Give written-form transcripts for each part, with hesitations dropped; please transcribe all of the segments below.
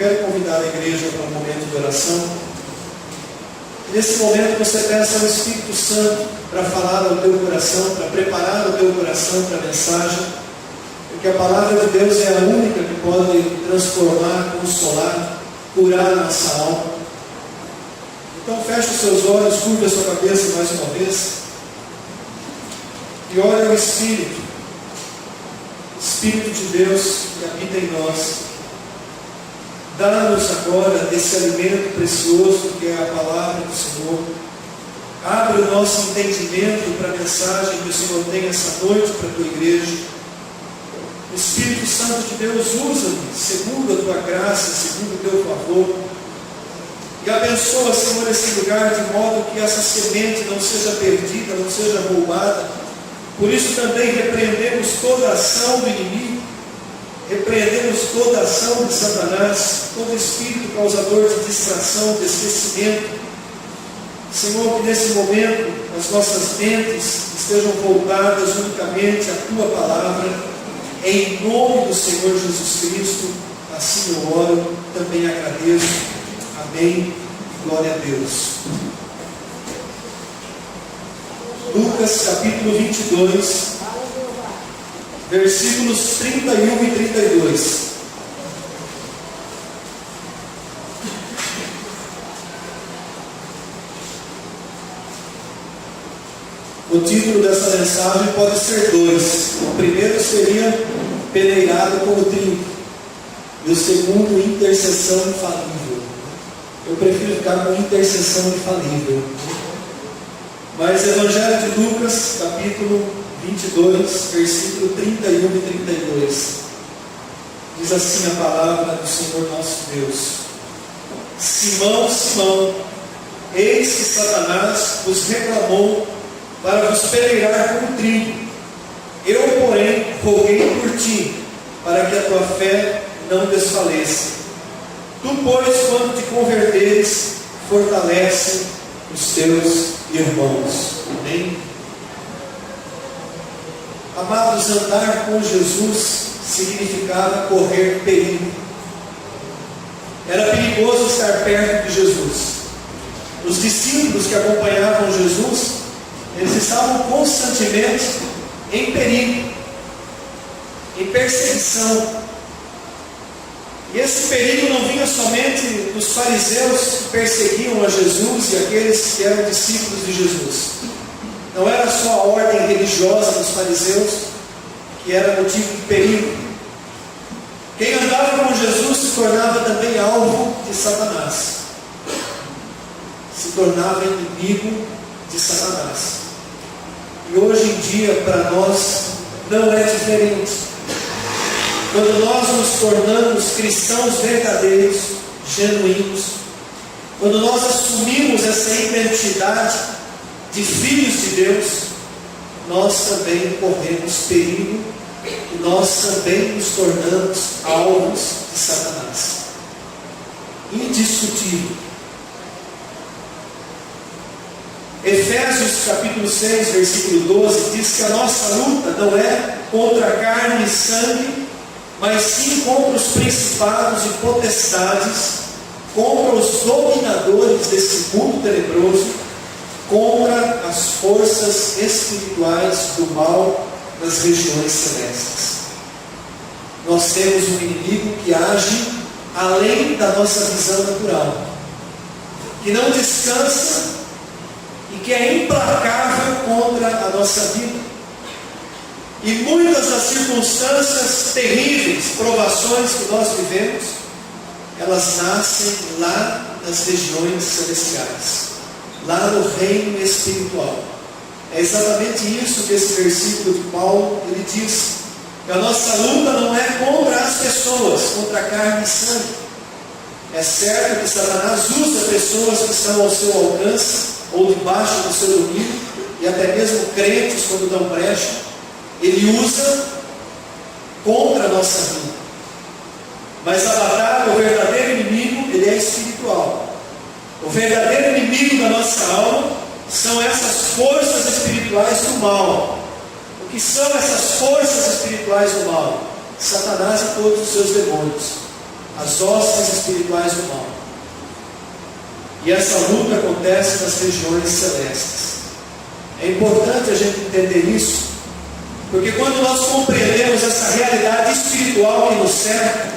quero convidar a igreja para um momento de oração. Nesse momento você peça ao Espírito Santo para falar ao teu coração, para preparar o teu coração para a mensagem, porque a palavra de Deus é a única que pode transformar, consolar, curar a nossa alma. Então feche os seus olhos, curva a sua cabeça mais uma vez e ore ao Espírito de Deus que habita em nós. Dá-nos agora desse alimento precioso que é a palavra do Senhor. Abre o nosso entendimento para a mensagem que o Senhor tem essa noite para a tua igreja. O Espírito Santo de Deus, usa-me segundo a tua graça, segundo o teu favor. E abençoa, Senhor, esse lugar de modo que essa semente não seja perdida, não seja roubada. Por isso também repreendemos toda a ação do inimigo. Repreendemos toda a ação de Satanás, todo espírito causador de distração, de esquecimento. Senhor, que nesse momento as nossas mentes estejam voltadas unicamente à Tua Palavra, em nome do Senhor Jesus Cristo. Assim eu oro, também agradeço. Amém. Glória a Deus. Lucas capítulo 22. Versículos 31 e 32. O título dessa mensagem pode ser dois. O primeiro seria Peneirado como trigo. E o segundo, Intercessão infalível. Eu prefiro ficar com Intercessão infalível. Mas Evangelho de Lucas, capítulo 22, versículo 31 e 32. Diz assim a palavra do Senhor nosso Deus: Simão, Simão, eis que Satanás vos reclamou para vos peneirar como trigo. Eu, porém, roguei por ti, para que a tua fé não desfaleça. Tu, pois, quando te converteres, fortalece os teus irmãos. Amém? Amados, andar com Jesus significava correr perigo. Era perigoso estar perto de Jesus. Os discípulos que acompanhavam Jesus, eles estavam constantemente em perigo, em perseguição. E esse perigo não vinha somente dos fariseus que perseguiam a Jesus e aqueles que eram discípulos de Jesus. Não era só a ordem religiosa dos fariseus que era motivo de perigo. Quem andava com Jesus se tornava também alvo de Satanás. Se tornava inimigo de Satanás. E hoje em dia, para nós, não é diferente. Quando nós nos tornamos cristãos verdadeiros, genuínos, quando nós assumimos essa identidade de filhos de Deus, nós também corremos perigo e nós também nos tornamos alvos de Satanás. Indiscutível. Efésios capítulo 6, versículo 12 diz que a nossa luta não é contra carne e sangue, mas sim contra os principados e potestades, contra os dominadores desse mundo tenebroso, contra as forças espirituais do mal nas regiões celestes. Nós temos um inimigo que age além da nossa visão natural, que não descansa e que é implacável contra a nossa vida. E muitas das circunstâncias terríveis, provações que nós vivemos, elas nascem lá nas regiões celestiais, lá no reino espiritual. É exatamente isso que esse versículo de Paulo ele diz, que a nossa luta não é contra as pessoas, contra a carne e sangue. É certo que Satanás usa pessoas que estão ao seu alcance ou debaixo do seu domínio, e até mesmo crentes quando dão brecha, ele usa contra a nossa vida. Mas a batalha, o verdadeiro inimigo, ele é espiritual. O verdadeiro inimigo da nossa alma são essas forças espirituais do mal. O que são essas forças espirituais do mal? Satanás e todos os seus demônios. as hostes espirituais do mal. E essa luta acontece nas regiões celestes. É importante a gente entender isso, porque quando nós compreendemos essa realidade espiritual que nos cerca,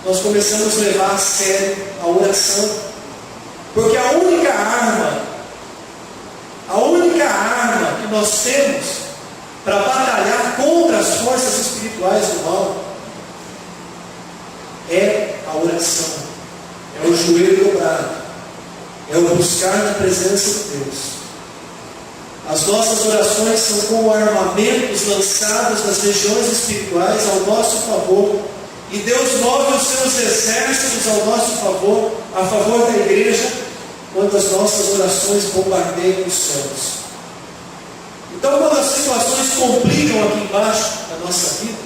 nós começamos a levar a sério a oração. Porque a única arma que nós temos para batalhar contra as forças espirituais do mal é a oração, é o joelho dobrado, é o buscar na presença de Deus. As nossas orações são como armamentos lançados nas regiões espirituais ao nosso favor, e Deus move os seus exércitos ao nosso favor, a favor da igreja, quando as nossas orações bombardeiam os céus. Então, quando as situações complicam aqui embaixo da nossa vida,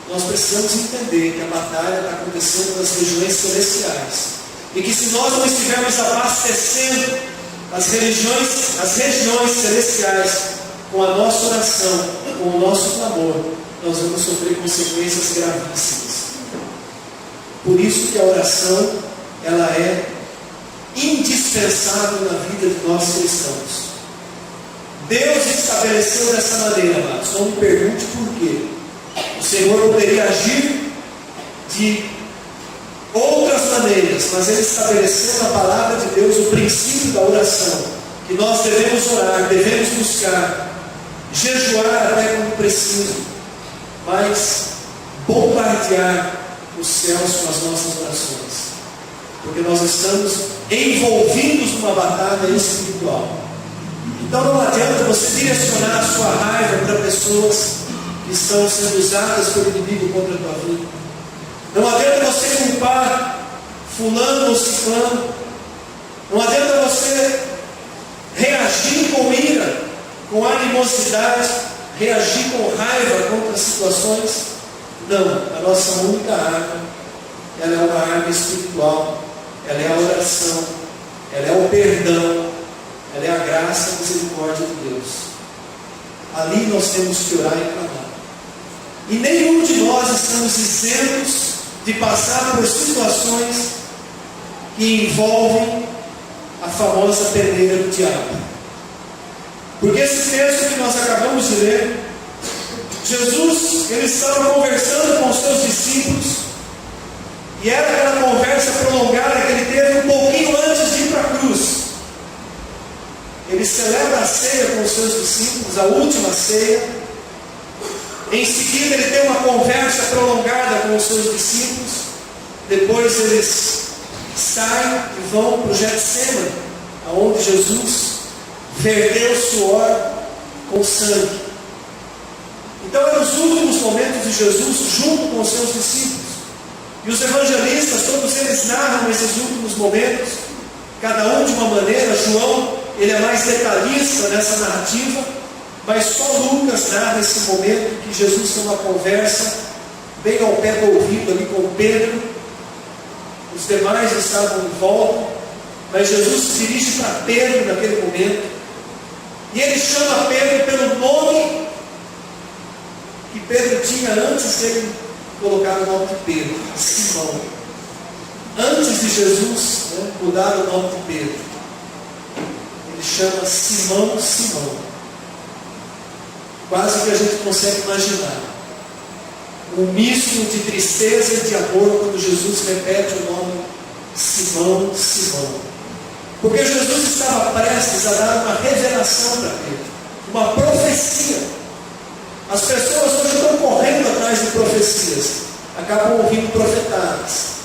nós precisamos entender que a batalha está acontecendo nas regiões celestiais, e que se nós não estivermos abastecendo as regiões celestiais com a nossa oração, com o nosso clamor, nós vamos sofrer consequências gravíssimas. Por isso que a oração, ela é indispensável na vida de nós cristãos. Deus estabeleceu dessa maneira, amados. Não me pergunte por quê. O Senhor poderia agir de outras maneiras, mas Ele estabeleceu na palavra de Deus o princípio da oração, que nós devemos orar, devemos buscar, jejuar até quando preciso, mas bombardear os céus com as nossas orações, porque nós estamos envolvidos numa batalha espiritual. Então não adianta você direcionar a sua raiva para pessoas que estão sendo usadas pelo inimigo contra a tua vida. Não adianta você culpar fulano ou ciclano. Não adianta você reagir com ira, com animosidade, reagir com raiva contra as situações. Não, a nossa única arma, ela é uma arma espiritual, ela é a oração, ela é o perdão, ela é a graça e a misericórdia de Deus. Ali nós temos que orar e clamar. E nenhum de nós estamos isentos de passar por situações que envolvem a famosa peneira do diabo. Porque esse texto que nós acabamos de ler, Jesus, ele estava conversando com os seus discípulos, e era aquela conversa prolongada que ele teve um pouquinho antes de ir para a cruz. Ele celebra a ceia com os seus discípulos, a última ceia. Em seguida ele tem uma conversa prolongada com os seus discípulos. Depois eles saem e vão para o Getsemane, onde Jesus verteu suor com sangue. Então eram os últimos momentos de Jesus junto com os seus discípulos. E os evangelistas, todos eles narram esses últimos momentos, cada um de uma maneira. João, ele é mais detalhista nessa narrativa, mas só Lucas narra esse momento que Jesus tem uma conversa bem ao pé do ouvido ali com Pedro. Os demais estavam em volta, mas Jesus se dirige para Pedro naquele momento, e ele chama Pedro pelo nome que Pedro tinha antes dele colocar o nome de Pedro, Simão. Antes de Jesus mudar o nome de Pedro, ele chama Simão, Simão. Quase que a gente consegue imaginar um misto de tristeza e de amor quando Jesus repete o nome Simão, Simão. Porque Jesus estava prestes a dar uma revelação para Pedro, uma profecia. As pessoas hoje estão correndo atrás de profecias, acabam ouvindo profetadas.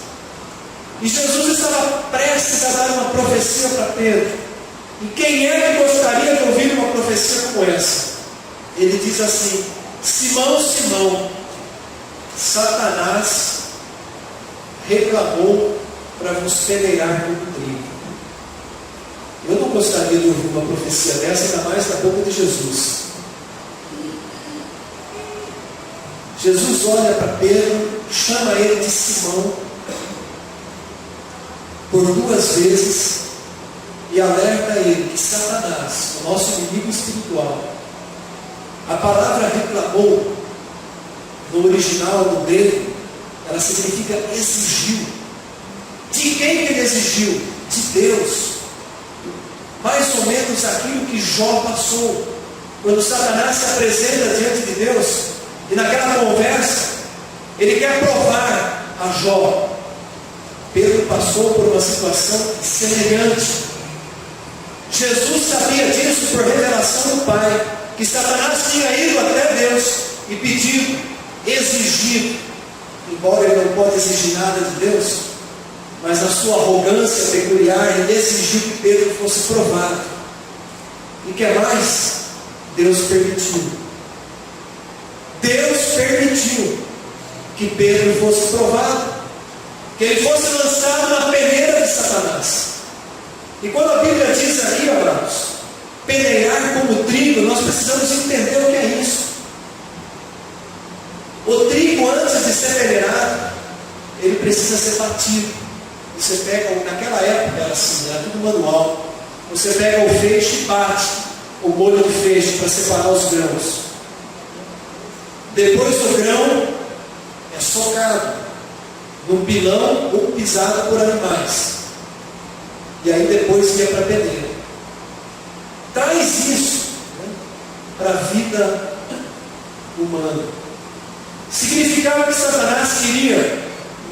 E Jesus estava prestes a dar uma profecia para Pedro. E quem é que gostaria de ouvir uma profecia como essa? Ele diz assim: Simão, Simão, Satanás reclamou para vos peneirar como trigo. Eu não gostaria de ouvir uma profecia dessa, ainda mais da boca de Jesus. Jesus olha para Pedro, chama ele de Simão por 2 vezes e alerta ele que Satanás, o nosso inimigo espiritual, a palavra reclamou no original, no grego, Ela significa exigiu. De quem que ele exigiu? De Deus. Mais ou menos aquilo que Jó passou. Quando Satanás se apresenta diante de Deus, e naquela conversa, ele quer provar a Jó. Pedro passou por uma situação semelhante. Jesus sabia disso por revelação do Pai, que Satanás tinha ido até Deus e pedido, exigido, embora ele não pode exigir nada de Deus, mas na sua arrogância peculiar, ele exigiu que Pedro fosse provado. E quer mais? Deus permitiu. Deus permitiu que Pedro fosse provado, que ele fosse lançado na peneira de Satanás. E quando a Bíblia diz aí, amados, peneirar como trigo, nós precisamos entender o que é isso. O trigo, antes de ser peneirado, ele precisa ser batido. Você pega, naquela época era assim, era tudo manual. Você pega o feixe e bate o molho do feixe para separar os grãos. Depois do grão é socado num pilão ou pisado por animais. E aí depois ia para a peneira. Traz isso, né, para a vida humana. Significava que Satanás queria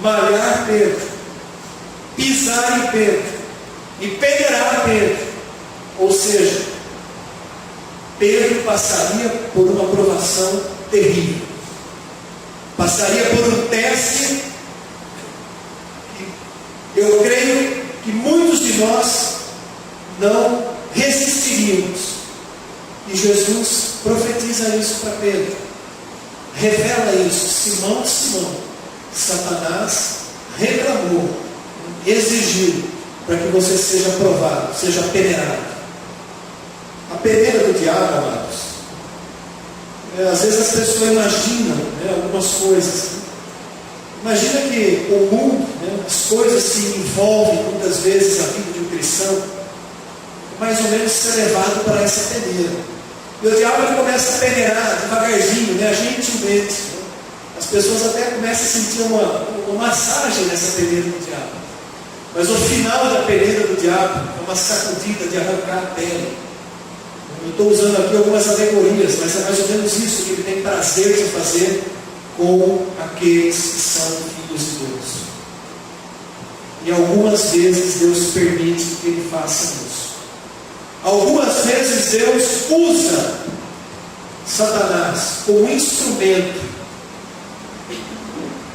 malhar Pedro, pisar em Pedro e peneirar Pedro. Ou seja, Pedro passaria por uma provação terrível. Passaria por um teste que eu creio que muitos de nós não resistiríamos. E Jesus profetiza isso para Pedro. Revela isso. Simão, Simão, Satanás reclamou, exigiu para que você seja provado, seja peneirado. A peneira do diabo, amados, às vezes as pessoas imaginam, né, algumas coisas. Imagina que o mundo, né, as coisas que envolvem muitas vezes a vida de um cristão, mais ou menos ser levado para essa peneira. E o diabo ele começa a peneirar devagarzinho, né, gentilmente. Né? As pessoas até começam a sentir uma massagem nessa peneira do diabo. Mas o final da peneira do diabo é uma sacudida de arrancar a pele. Eu estou usando aqui algumas alegorias, mas é mais ou menos isso que ele tem prazer de fazer com aqueles que são filhos de Deus. E algumas vezes Deus permite que ele faça isso. Algumas vezes Deus usa Satanás como instrumento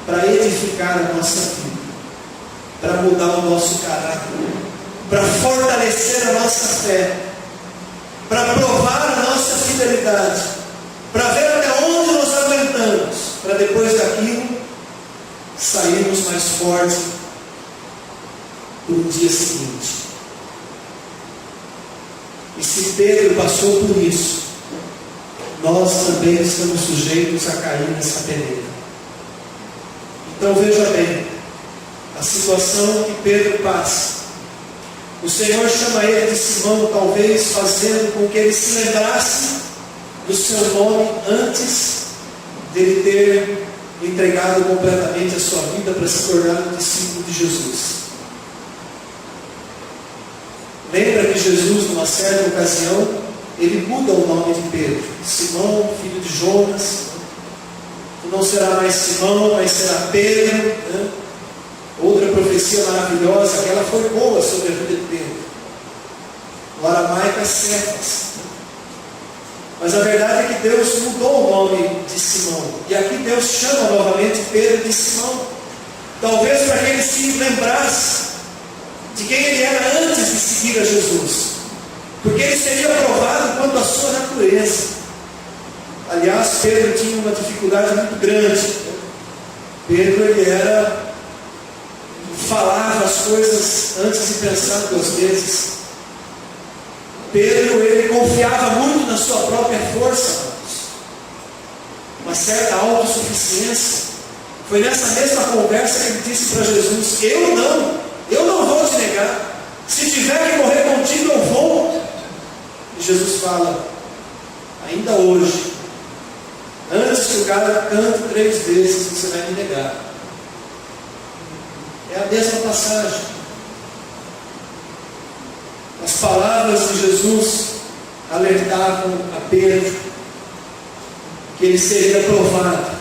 para edificar a nossa vida, para mudar o nosso caráter, para fortalecer a nossa fé, para provar a nossa fidelidade, para ver até onde nós aguentamos, para depois daquilo sairmos mais fortes para o dia seguinte. E se Pedro passou por isso, nós também estamos sujeitos a cair nessa peneira. Então veja bem, a situação que Pedro passa. O Senhor chama ele de Simão, talvez fazendo com que ele se lembrasse do seu nome antes dele ter entregado completamente a sua vida para se tornar um discípulo de Jesus. Lembra que Jesus, numa certa ocasião, ele muda o nome de Pedro. Simão, filho de Jonas. Tu não será mais Simão, mas será Pedro. Né? Outra profecia maravilhosa, aquela foi boa sobre a vida de Pedro. O aramaico é Cefas. Mas a verdade é que Deus mudou o nome de Simão. E aqui Deus chama novamente Pedro de Simão. Talvez para que ele se lembrasse de quem ele era antes de seguir a Jesus. Porque ele seria provado quanto à sua natureza. Aliás, Pedro tinha uma dificuldade muito grande. Pedro, ele falava as coisas antes de pensar 2 vezes. Pedro, ele confiava muito na sua própria força, uma certa autossuficiência. Foi nessa mesma conversa que ele disse para Jesus: eu não vou te negar. Se tiver que morrer contigo, eu vou. E Jesus fala: ainda hoje, antes que o cara cante 3 vezes, você vai me negar. É a mesma passagem. As palavras de Jesus alertavam a Pedro que ele seria provado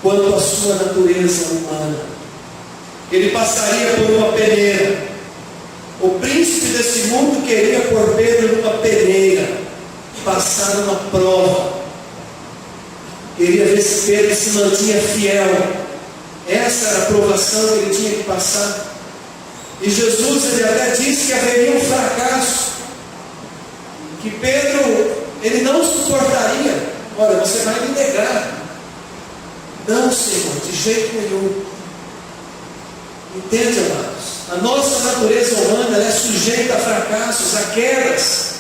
quanto à sua natureza humana. Ele passaria por uma peneira. O príncipe desse mundo queria pôr Pedro numa peneira, passar uma prova. Queria ver se Pedro se mantinha fiel. Essa era a provação que ele tinha que passar. E Jesus, ele até disse que haveria um fracasso, que Pedro, ele não suportaria. Olha, você vai me negar. Não, Senhor, de jeito nenhum. Entende, amados? A nossa natureza humana ela é sujeita a fracassos, a quedas.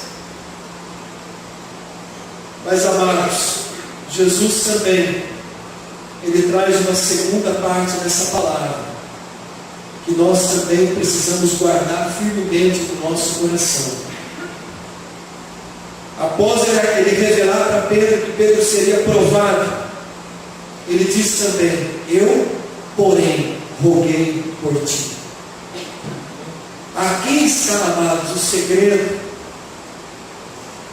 Mas, amados, Jesus também, ele traz uma segunda parte dessa palavra, que nós também precisamos guardar firmemente no nosso coração. Após ele revelar para Pedro que Pedro seria provado, ele diz também: eu, porém, roguei por ti. Aqui está, amados, o segredo.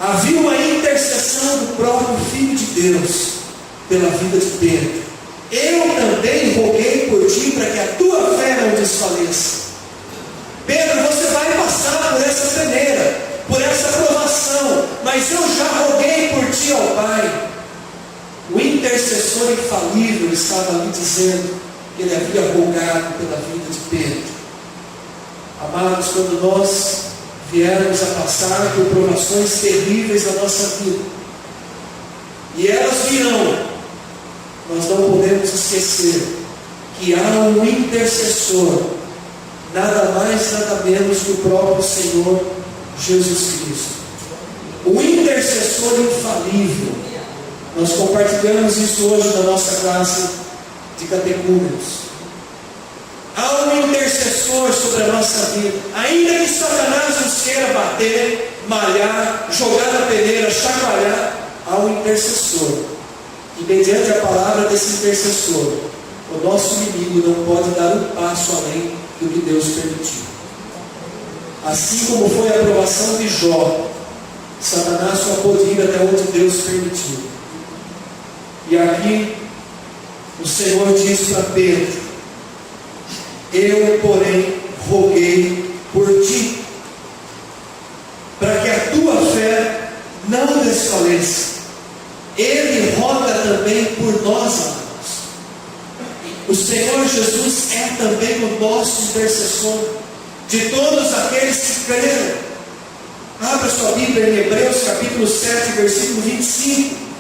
Havia uma intercessão do próprio Filho de Deus pela vida de Pedro. Eu também roguei por ti para que a tua fé não desfaleça. Pedro, você vai passar por essa peneira, por essa provação, mas eu já roguei por ti ao Pai. O intercessor infalível estava ali dizendo que ele havia rogado pela vida de Pedro. Amados, quando nós viermos a passar por provações terríveis na nossa vida, e elas virão, nós não podemos esquecer que há um intercessor, nada mais, nada menos que o próprio Senhor Jesus Cristo. O intercessor infalível. Nós compartilhamos isso hoje na nossa classe de catecúmenos. Há um intercessor sobre a nossa vida. Ainda que Satanás nos queira bater, malhar, jogar na peneira, chacoalhar, há um intercessor. E mediante a palavra desse intercessor, o nosso inimigo não pode dar um passo além do que Deus permitiu. Assim como foi a aprovação de Jó, Satanás só pôde ir até onde Deus permitiu. E aqui o Senhor diz para Pedro: eu, porém, roguei por ti, para que a tua fé não desfaleça. Ele roga também por nós, amados. O Senhor Jesus é também o nosso intercessor de todos aqueles que creram. Abra sua Bíblia em Hebreus capítulo 7, versículo 25.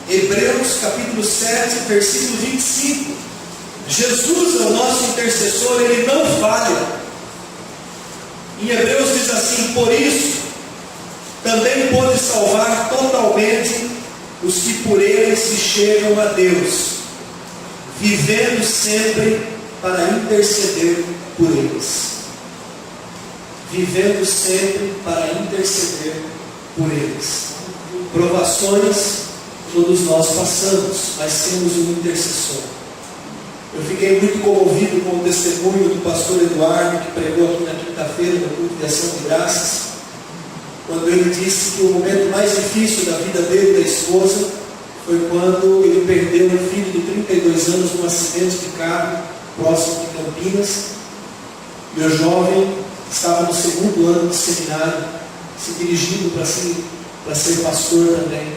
Hebreus capítulo 7, versículo 25. Jesus é o nosso intercessor, ele não falha. Em Hebreus diz assim: por isso também pôde salvar totalmente os que por ele se chegam a Deus, vivendo sempre para interceder por eles. Vivendo sempre para interceder por eles. Provações todos nós passamos, mas temos um intercessor. Eu fiquei muito comovido com o testemunho do pastor Eduardo, que pregou aqui na quinta-feira no culto de ação de graças, quando ele disse que o momento mais difícil da vida dele e da esposa foi quando ele perdeu um filho de 32 anos num acidente de carro próximo de Campinas. E o jovem estava no segundo ano de seminário, se dirigindo para ser pastor também.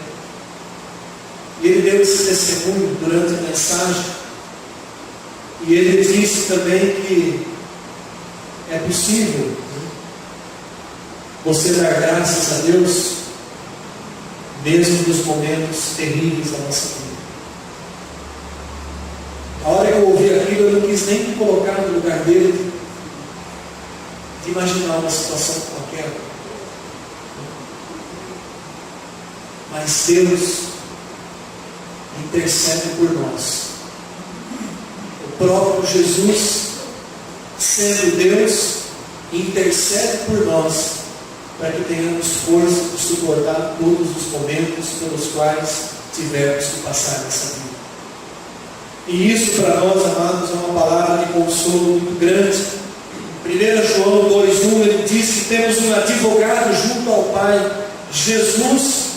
E ele deu esse testemunho durante a mensagem. E ele disse também que é possível você dar graças a Deus mesmo nos momentos terríveis da nossa vida. A hora que eu ouvi aquilo, eu não quis nem me colocar no lugar dele, de imaginar uma situação como aquela. Mas Deus intercede por nós. O próprio Jesus, sendo Deus, intercede por nós para que tenhamos força de suportar todos os momentos pelos quais tivermos que passar nessa vida. E isso para nós, amados, é uma palavra de consolo muito grande. 1 João 2,1, ele diz que temos um advogado junto ao Pai, Jesus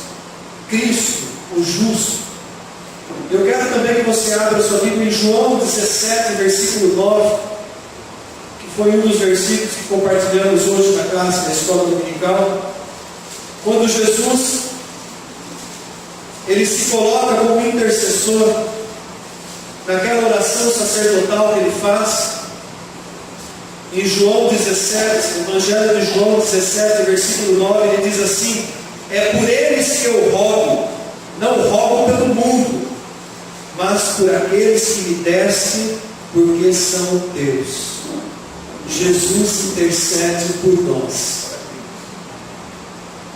Cristo, o justo. Eu quero também que você abra a sua Bíblia em João 17, versículo 9, que foi um dos versículos que compartilhamos hoje na classe da escola dominical, quando Jesus ele se coloca como intercessor naquela oração sacerdotal que ele faz. Em João 17, Evangelho de João 17, versículo 9, ele diz assim: é por eles que eu rogo, não rogo pelo mundo, mas por aqueles que me deste, porque são teus. Jesus intercede por nós.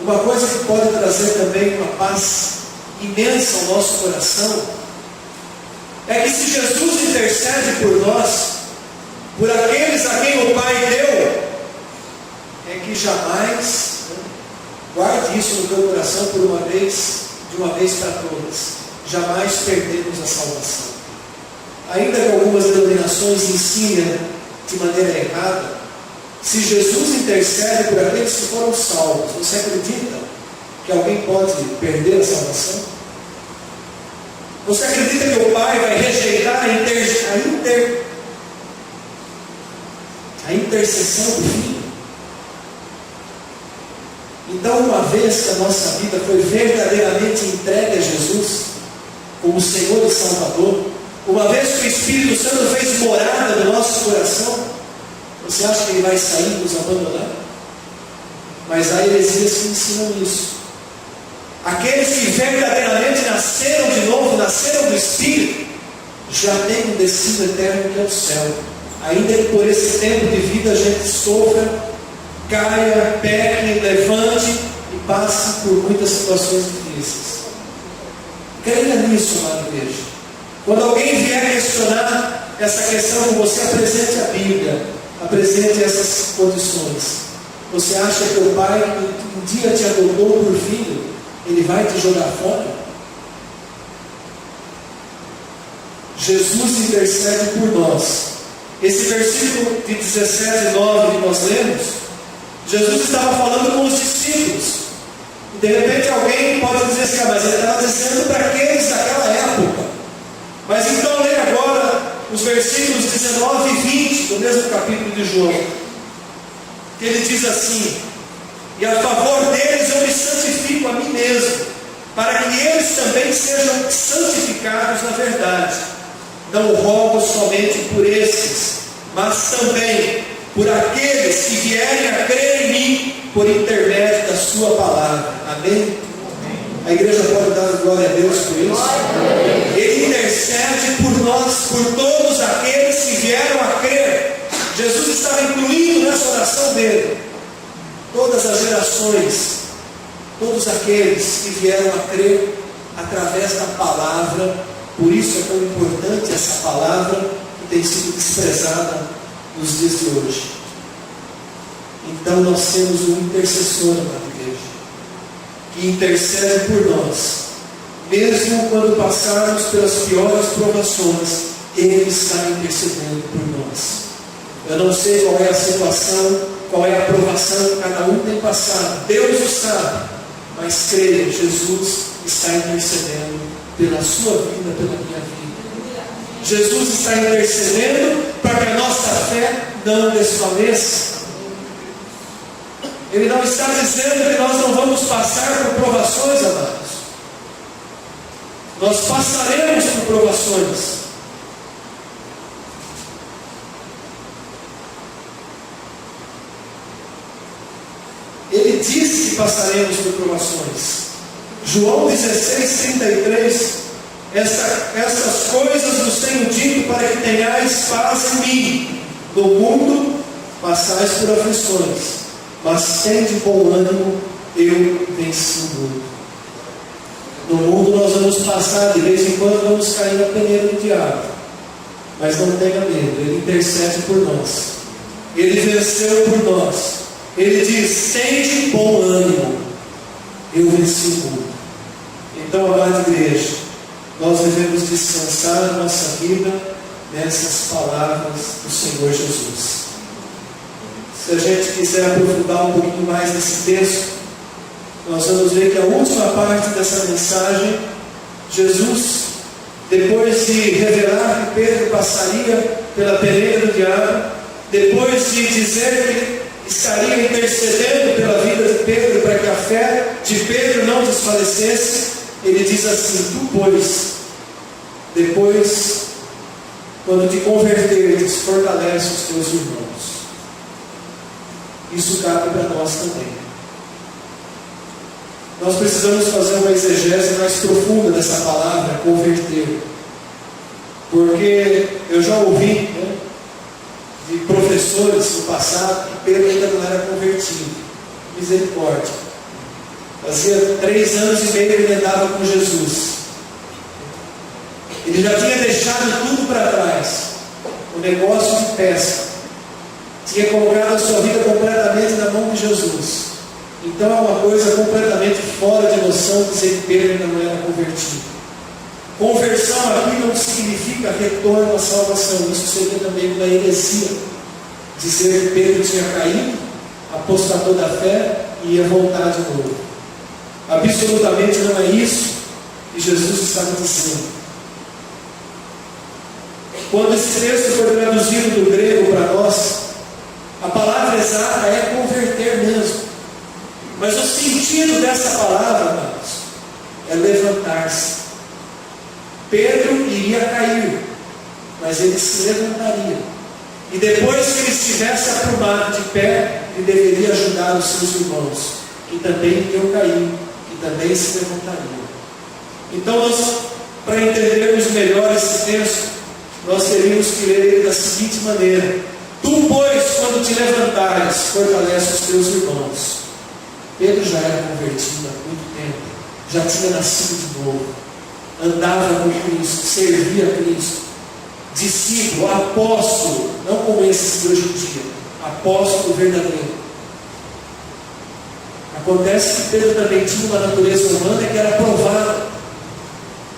Uma coisa que pode trazer também uma paz imensa ao nosso coração é que se Jesus intercede por nós, por aqueles a quem o Pai deu, é que jamais, guarde isso no teu coração por uma vez, de uma vez para todas, jamais perdemos a salvação. Ainda que algumas denominações ensinem de maneira errada, se Jesus intercede por aqueles que foram salvos, você acredita que alguém pode perder a salvação? Você acredita que o Pai vai rejeitar a intercessão do Filho? Então, uma vez que a nossa vida foi verdadeiramente entregue a Jesus como Senhor e Salvador, uma vez que o Espírito Santo fez morada no nosso coração, você acha que Ele vai sair e nos abandonar? Mas há heresias que ensinam isso. Aqueles que verdadeiramente nasceram de novo, nasceram do Espírito, já têm um destino eterno que é o céu. Ainda que por esse tempo de vida a gente sofra, caia, peque, levante e passe por muitas situações difíceis. Creia nisso, amado igreja. Quando alguém vier questionar essa questão com você, apresente a Bíblia, apresente essas condições. Você acha que o Pai que um dia te adotou por filho, Ele vai te jogar fora? Jesus intercede por nós. Esse versículo de 17, 9 que nós lemos, Jesus estava falando com os discípulos. E de repente alguém pode dizer assim: mas ele estava dizendo para aqueles daquela época. Mas então leia agora os versículos 19 e 20 do mesmo capítulo de João, que ele diz assim: e a favor deles eu me santifico a mim mesmo, para que eles também sejam santificados na verdade. Não rogo somente por esses, mas também por aqueles que vierem a crer em mim por intermédio da sua palavra. Amém? A igreja pode dar glória a Deus por isso? Ele intercede por nós, por todos aqueles que vieram a crer. Jesus estava incluindo nessa oração dele todas as gerações, todos aqueles que vieram a crer através da palavra. Por isso é tão importante essa palavra que tem sido desprezada nos dias de hoje. Então nós temos um intercessor na igreja, que intercede por nós, mesmo quando passarmos pelas piores provações, Ele está intercedendo por nós. Eu não sei qual é a situação, qual é a provação que cada um tem passado, Deus o sabe, mas creia, Jesus está intercedendo pela sua vida, pela minha vida. Jesus está intercedendo para que a nossa fé não desfaleça. Ele não está dizendo que nós não vamos passar por provações, amados. Nós passaremos por provações. Ele disse que passaremos por provações. João 16:33, essas coisas vos tenho dito para que tenhais paz em mim. No mundo passais por aflições, mas tende bom ânimo, eu venci o mundo. No mundo nós vamos passar, de vez em quando vamos cair na peneira do diabo, mas não tenha medo, Ele intercede por nós, Ele venceu por nós, Ele diz: tende bom ânimo, eu venci o mundo. Então, amada igreja, nós devemos descansar a nossa vida nessas palavras do Senhor Jesus. Se a gente quiser aprofundar um pouquinho mais nesse texto, nós vamos ver que a última parte dessa mensagem, Jesus, depois de revelar que Pedro passaria pela peneira do diabo, depois de dizer que estaria intercedendo pela vida de Pedro para que a fé de Pedro não desfalecesse, ele diz assim: tu, pois, depois, quando te converteres, fortalece os teus irmãos. Isso cabe para nós também. Nós precisamos fazer uma exegese mais profunda dessa palavra, converter. Porque eu já ouvi, de professores no passado que Pedro ainda não era convertido. Misericórdia. Fazia 3 anos e meio que ele andava com Jesus. Ele já tinha deixado tudo para trás. O negócio de pesca. Tinha colocado a sua vida completamente na mão de Jesus. Então é uma coisa completamente fora de noção dizer que Pedro ainda não era convertido. Conversão aqui não significa retorno à salvação. Isso seria também uma heresia. Dizer que Pedro tinha caído, apostatou da fé e ia voltar de novo. Absolutamente não é isso que Jesus estava dizendo. Quando esse texto foi traduzido do grego para nós, a palavra exata é converter mesmo. Mas o sentido dessa palavra, amados, é levantar-se. Pedro iria cair, mas ele se levantaria. E depois que ele estivesse aprumado de pé, ele deveria ajudar os seus irmãos, que também iriam cair, que também se levantariam. Então, para entendermos melhor esse texto, nós teríamos que ler ele da seguinte maneira: tu, pois, quando te levantares, fortalece os teus irmãos. Pedro já era convertido há muito tempo, já tinha nascido de novo, andava com Cristo, servia a Cristo, discípulo, apóstolo, não como esses de hoje em dia, apóstolo verdadeiro. Acontece que Pedro também tinha uma natureza humana que era provada,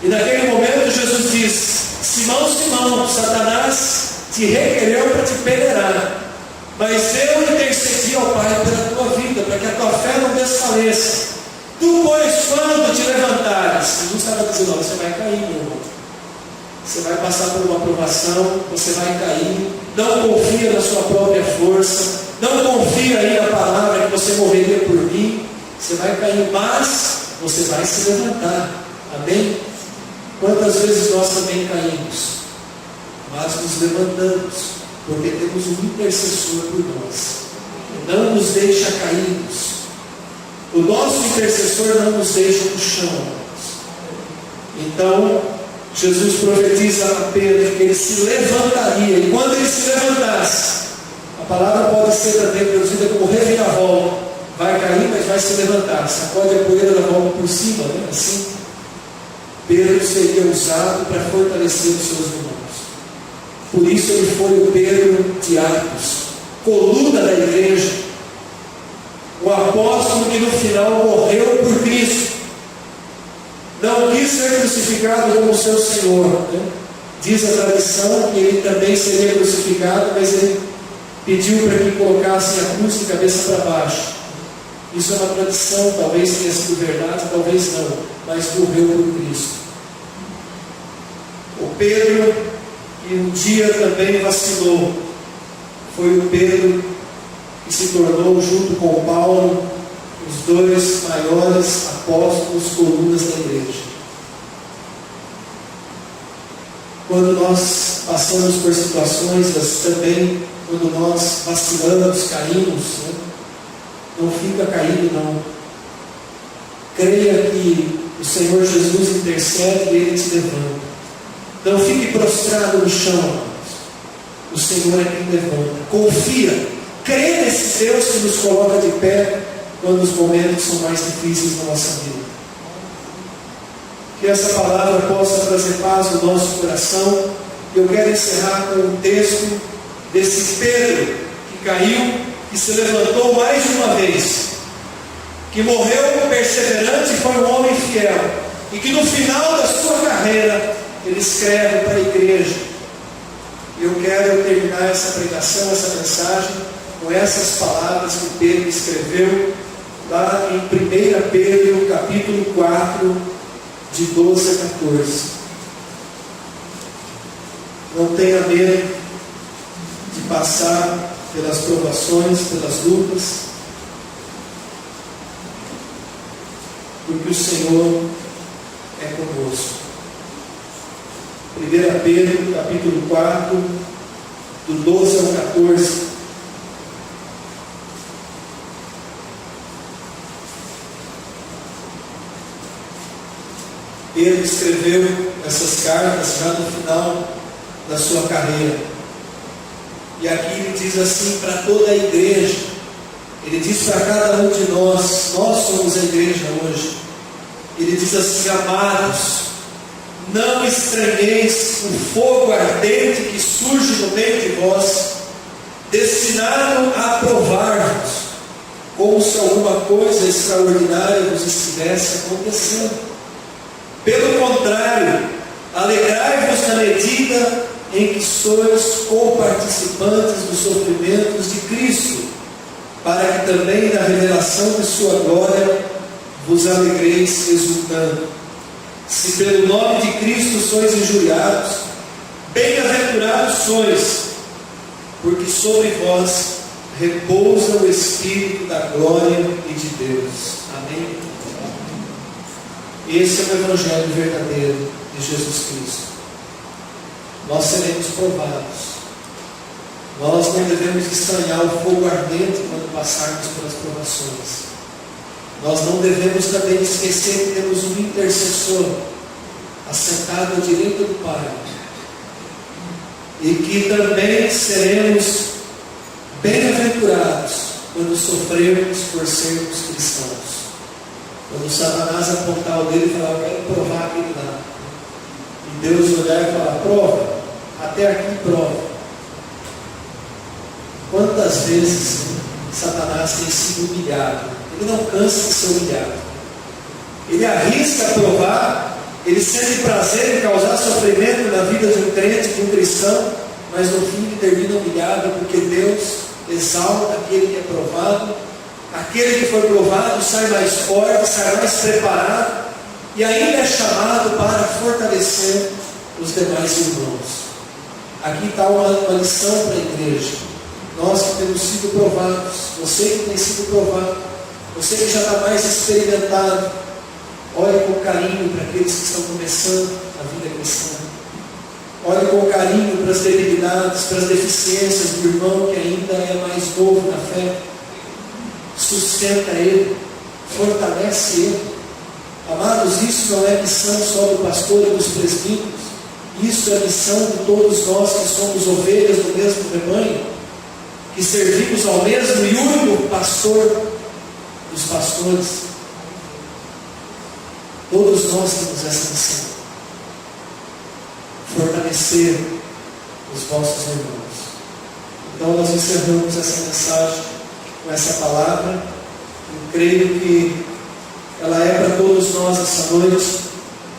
e naquele momento Jesus diz: Simão, Simão, Satanás te requereu para te peneirar, mas eu intercedi ao Pai pela tua vida, para que a tua fé não desfaleça. Tu, pois, quando te levantares, Jesus estava dizendo: você vai cair, meu irmão. Você vai passar por uma provação, você vai cair. Não confia na sua própria força, não confia aí na palavra que você morreria por mim. Você vai cair, mas você vai se levantar. Amém? Quantas vezes nós também caímos, mas nos levantamos, porque temos um intercessor por nós, que não nos deixa cairmos. O nosso intercessor não nos deixa no chão. Então, Jesus profetiza a Pedro que ele se levantaria, e quando ele se levantasse, a palavra pode ser também traduzida como reviravolta. Vai cair, mas vai se levantar. Sacode a poeira da volta por cima, né? Assim, Pedro seria usado para fortalecer os seus irmãos. Por isso ele foi o Pedro de Atos, coluna da igreja, o apóstolo que no final morreu por Cristo. Não quis ser crucificado como seu Senhor, né? Diz a tradição que ele também seria crucificado, mas ele pediu para que colocassem a cruz de cabeça para baixo. Isso é uma tradição, talvez tenha sido verdade, talvez não, mas morreu por Cristo. O Pedro, que um dia também vacilou, foi o Pedro que se tornou, junto com Paulo, os 2 maiores apóstolos, colunas da igreja. Quando nós passamos por situações, também quando nós vacilamos, caímos, né? Não fica caído, não. Creia que o Senhor Jesus intercede e Ele te levanta. Não fique prostrado no chão, amados. O Senhor é quem levanta. Confia, crê nesse Deus que nos coloca de pé quando os momentos são mais difíceis na nossa vida. Que essa palavra possa trazer paz no nosso coração. Eu quero encerrar com um texto desse Pedro que caiu, que que se levantou mais de uma vez, que morreu perseverante e foi um homem fiel, e que no final da sua carreira ele escreve para a igreja. E eu quero terminar essa pregação, essa mensagem, com essas palavras que Pedro escreveu lá em 1 Pedro capítulo 4, de 12 a 14. Não tenha medo de passar pelas provações, pelas lutas, porque o Senhor é conosco. 1 Pedro capítulo 4, do 12 ao 14. Pedro escreveu essas cartas já no final da sua carreira. E aqui ele diz assim para toda a igreja. Ele diz para cada um de nós somos a igreja hoje. Ele diz assim: amados, não estranheis o fogo ardente que surge no meio de vós, destinado a provar-vos, como se alguma coisa extraordinária vos estivesse acontecendo. Pelo contrário, alegrai-vos na medida em que sois coparticipantes dos sofrimentos de Cristo, para que também na revelação de sua glória vos alegreis exultando. Se pelo nome de Cristo sois injuriados, bem-aventurados sois, porque sobre vós repousa o Espírito da glória e de Deus. Amém? Esse é o Evangelho verdadeiro de Jesus Cristo. Nós seremos provados. Nós não devemos estranhar o fogo ardente quando passarmos pelas provações. Nós não devemos também esquecer que temos um intercessor assentado à direita do Pai, e que também seremos bem-aventurados quando sofrermos por sermos cristãos. Quando Satanás apontar o dedo e falar: eu quero provar aquele lá, e Deus olhar e falar: prova, até aqui prova. Quantas vezes Satanás tem sido humilhado? Ele não cansa de ser humilhado. Ele arrisca provar, ele sente prazer em causar sofrimento na vida de um crente, de um cristão, mas no fim ele termina humilhado, porque Deus exalta aquele que é provado. Aquele que foi provado sai mais forte, sai mais preparado, e ainda é chamado para fortalecer os demais irmãos. Aqui está uma lição para a igreja. Nós que temos sido provados, você que tem sido provado, você que já está mais experimentado, olhe com carinho para aqueles que estão começando a vida cristã. Olhe com carinho para as debilidades, para as deficiências do irmão que ainda é mais novo na fé. Sustenta ele, fortalece ele. Amados, isso não é missão só do pastor e dos presbíteros. Isso é missão de todos nós que somos ovelhas do mesmo rebanho, que servimos ao mesmo e único pastor dos pastores. Todos nós temos essa missão: fortalecer os vossos irmãos. Então nós encerramos essa mensagem com essa palavra. Eu creio que ela é para todos nós essa noite,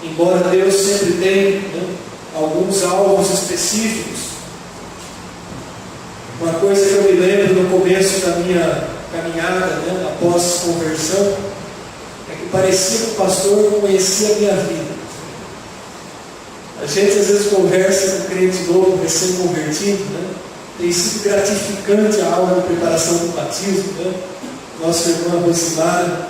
embora Deus sempre tenha alguns alvos específicos. Uma coisa que eu me lembro no começo da minha caminhada, após conversão, é que parecia que o pastor não conhecia a minha vida. A gente às vezes conversa com um crente novo, recém-convertido, tem sido gratificante a aula de preparação do batismo. Nossa irmã Rosimara,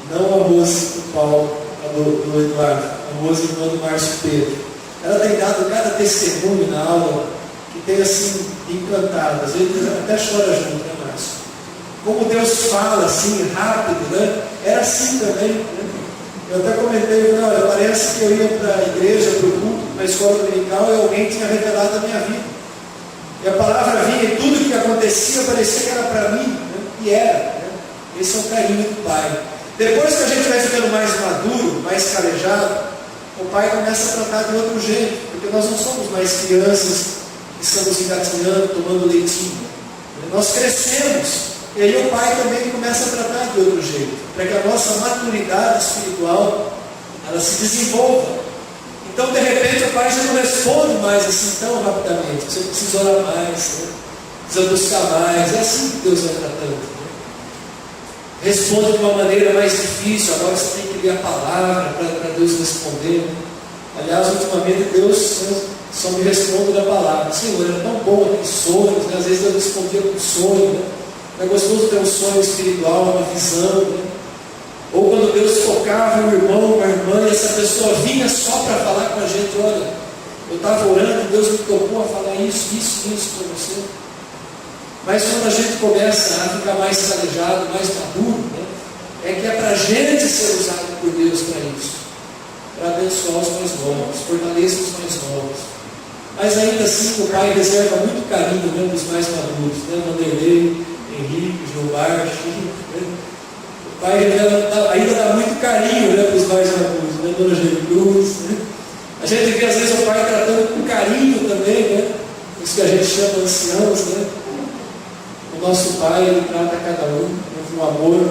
não a Rose do Paulo, a do Eduardo, a Rose irmã do Márcio Pedro. Ela tem dado cada testemunho na aula que tem assim encantado. Às vezes até chora junto, Márcio? Como Deus fala assim, rápido, Era assim também, Eu até comentei, olha, parece que eu ia para a igreja, para o culto, para a escola dominical, e alguém tinha revelado a minha vida. E a palavra vinha e tudo que acontecia parecia que era para mim, e era. Esse é o carinho do Pai. Depois que a gente vai ficando mais maduro, mais calejado, o Pai começa a tratar de outro jeito, porque nós não somos mais crianças que estamos engatinhando, tomando leitinho. Nós crescemos, E aí o pai também começa a tratar de outro jeito, para que a nossa maturidade espiritual ela se desenvolva. Então, de repente, o pai já não responde mais assim tão rapidamente. Você precisa orar mais, né? Precisa buscar mais. É assim que Deus vai tratando. Né? Responde de uma maneira mais difícil. Agora você tem que ler a palavra para Deus responder. Né? Aliás, ultimamente Deus só me responde da palavra. Senhor, era tão bom aqueles sonhos, né? Às vezes eu respondia com sonho. Né? É gostoso ter um sonho espiritual, uma visão. Né? Ou quando Deus tocava um irmão, uma irmã, e essa pessoa vinha só para falar com a gente: olha, eu estava orando, Deus me tocou a falar isso para você. Mas quando a gente começa a ficar mais calejado, mais maduro, né, é que é para a gente ser usado por Deus para isso, para abençoar os mais novos, fortalecer os mais novos. Mas ainda assim o pai reserva muito carinho, né, dos mais maduros, né, Vanderlei, Henrique, Gilmar, Chico, né? O pai ainda dá muito carinho, né, para os mais maduros, né, Dona Cruz, né? A gente vê às vezes o pai tratando com carinho também, né, os que a gente chama anciãos, né? O nosso pai, ele trata cada um com um amor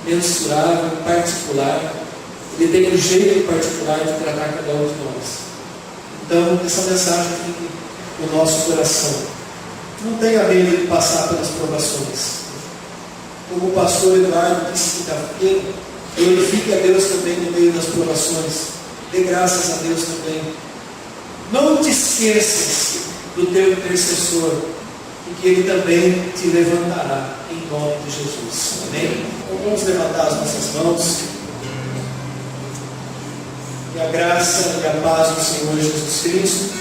imensurável, particular. Ele tem um jeito particular de tratar cada um de nós. Então, essa mensagem fique no nosso coração. Não tenha medo de passar pelas provações. Como o pastor Eduardo disse quinta-feira, glorifique a Deus também no meio das provações. Dê graças a Deus também. Não te esqueças do teu intercessor, porque ele também te levantará em nome de Jesus. Amém? Então vamos levantar as nossas mãos. Que a graça e a paz do Senhor Jesus Cristo,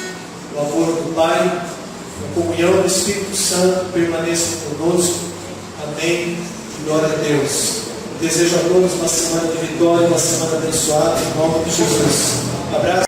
o amor do Pai, a comunhão do Espírito Santo permaneça conosco. Amém. Glória a Deus. Eu desejo a todos uma semana de vitória, uma semana abençoada, em nome de Jesus. Abraço.